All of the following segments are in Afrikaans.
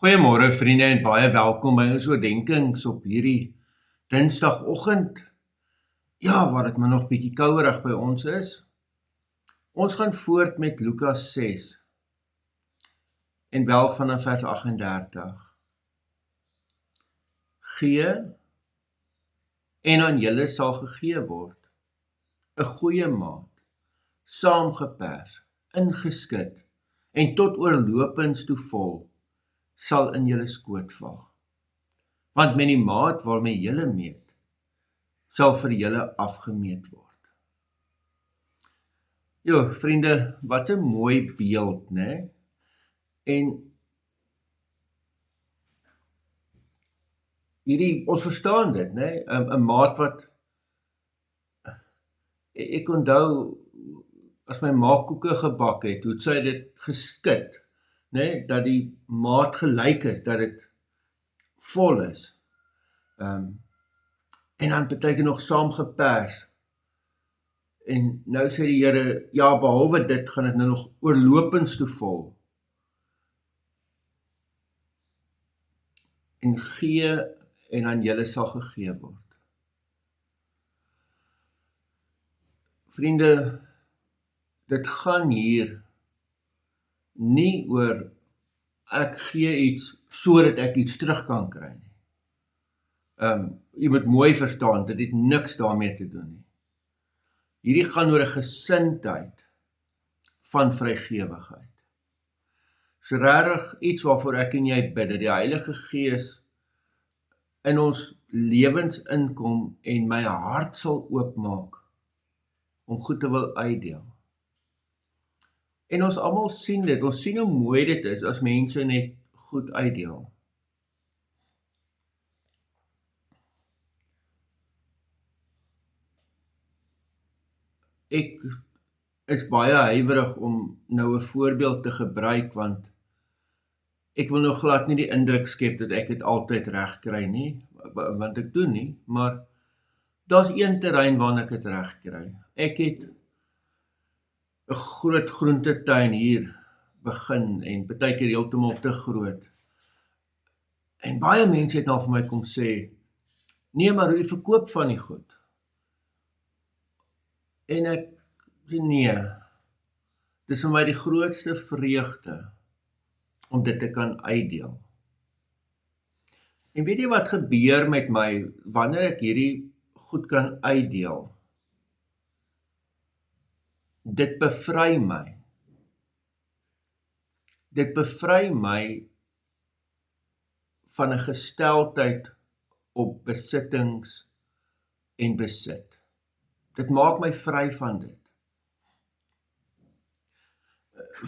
Goeiemôre vriende en baie welkom by ons oordenkings op hierdie Dinsdagoggend. Ja, waar dit maar nog bietjie kouerig by ons is. Ons gaan voort met Lukas 6 en wel vanaf vers 38. Gee en aan julle sal gegee word, 'n goeie maat, saamgepers, ingeskit en tot oorlopends toe vol, sal in julle skoot val. Want met die maat waarmee julle meet, sal vir julle afgemeet word. Jo, vriende, wat 'n mooi beeld, né? En ons verstaan dit, né? 'n maat wat ek onthou as my ma koeke gebak het, hoe sy dit geskit, né, dat die maat gelyk is, dat dit vol is. En dan partykeer nog saamgepers. En nou sê die Here, ja, behalwe dit gaan dit nou nog oorlopends toe vol. En gee en aan julle sal gegee word. Vriende, dit gaan hier nie oor ek gee iets sodat ek iets terug kan kry nie. Jy moet mooi verstaan, dit het niks daarmee te doen nie. Hierdie gaan oor 'n gesindheid van vrygewigheid. Dis regtig iets waarvoor ek en jy bid, dat die Heilige Gees in ons lewens inkom en my hart sal oopmaak om goed te wil uitdeel. En ons almal sien dit, ons sien hoe mooi dit is as mense net goed uitdeel. Ek is baie huiwerig om nou 'n voorbeeld te gebruik, want ek wil nou glad nie die indruk skep dat ek dit altyd reg kry nie, want ek doen nie, maar daar's een terrein waarna ek dit reg kry. Ek het 'n groot groentetuin hier begin en partykeer heeltemal te groot. En baie mense het nou vir my kom sê, nee, maar hoe verkoop van die goed? En ek sê nee, dis vir my die grootste vreugde om dit te kan uitdeel. En weet jy wat gebeur met my wanneer ek hierdie goed kan uitdeel? Dit bevry my. Dit bevry my van 'n gesteldheid op besittings en besit. Dit maak my vry van dit.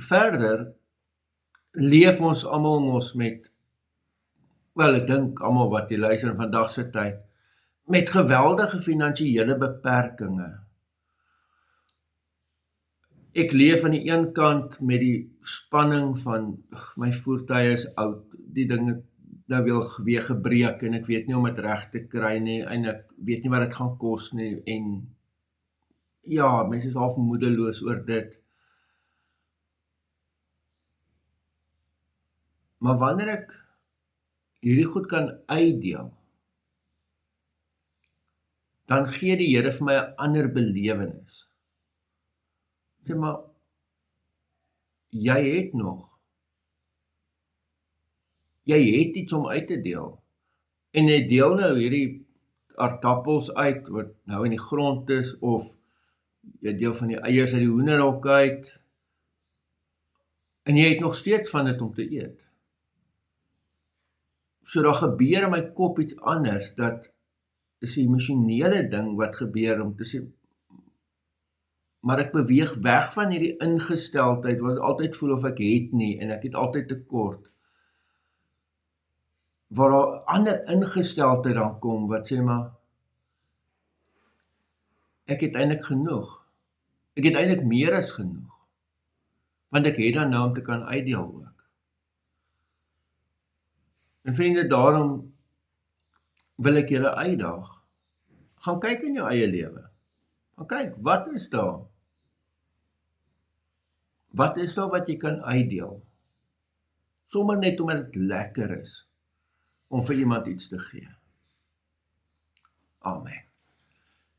Verder leef ons almal mos met, wel, ek dink almal wat jy luister in vandag se tyd, met geweldige finansiële beperkings. Ek leef aan die een kant met die spanning van my voertuie is oud, die ding het nou weer gebreek en ek weet nie om dit reg te kry nie en ek weet nie wat dit gaan kos nie en ja, mense is half moedeloos oor dit. Maar wanneer ek hierdie goed kan uitdeel, dan gee die Here vir my 'n ander belewenis. Sê maar, jy het nog. Jy het iets om uit te deel. En jy deel nou hierdie aardappels uit wat nou in die grond is, of jy deel van die eiers uit die hoenderhok uit, en jy het nog steeds van dit om te eet. So daar gebeur in my kop iets anders, dat is 'n emosionele ding wat gebeur om te sê, maar ek beweeg weg van hierdie ingesteldheid wat altyd voel of ek het nie en ek het altyd tekort. Waar daar ander ingesteldheid dan kom wat sê maar, ek het eintlik genoeg. Ek het eintlik meer as genoeg. Want ek het dan nou om te kan uitdeel ook. En vriende, daarom wil ek julle uitdaag. Gaan kyk in jou eie lewe. Gaan kyk, wat is daar? Wat is daar wat jy kan uitdeel? sommer net omdat dit lekker is, om vir iemand iets te gee. Amen.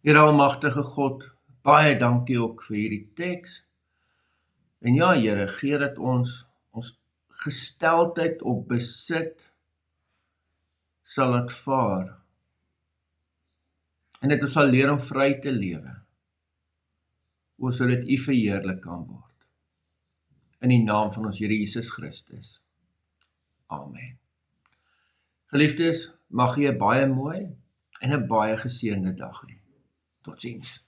Here almagtige God, baie dankie ook vir hierdie teks. En ja, Here, gee dat ons gesteldheid op besit sal laat vaar. En dat ons sal leer om vry te lewe, sodat U verheerlik kan word. In die naam van ons Here Jesus Christus. Amen. Geliefdes, mag jy 'n baie mooi en 'n baie geseënde dag hê. Totsiens.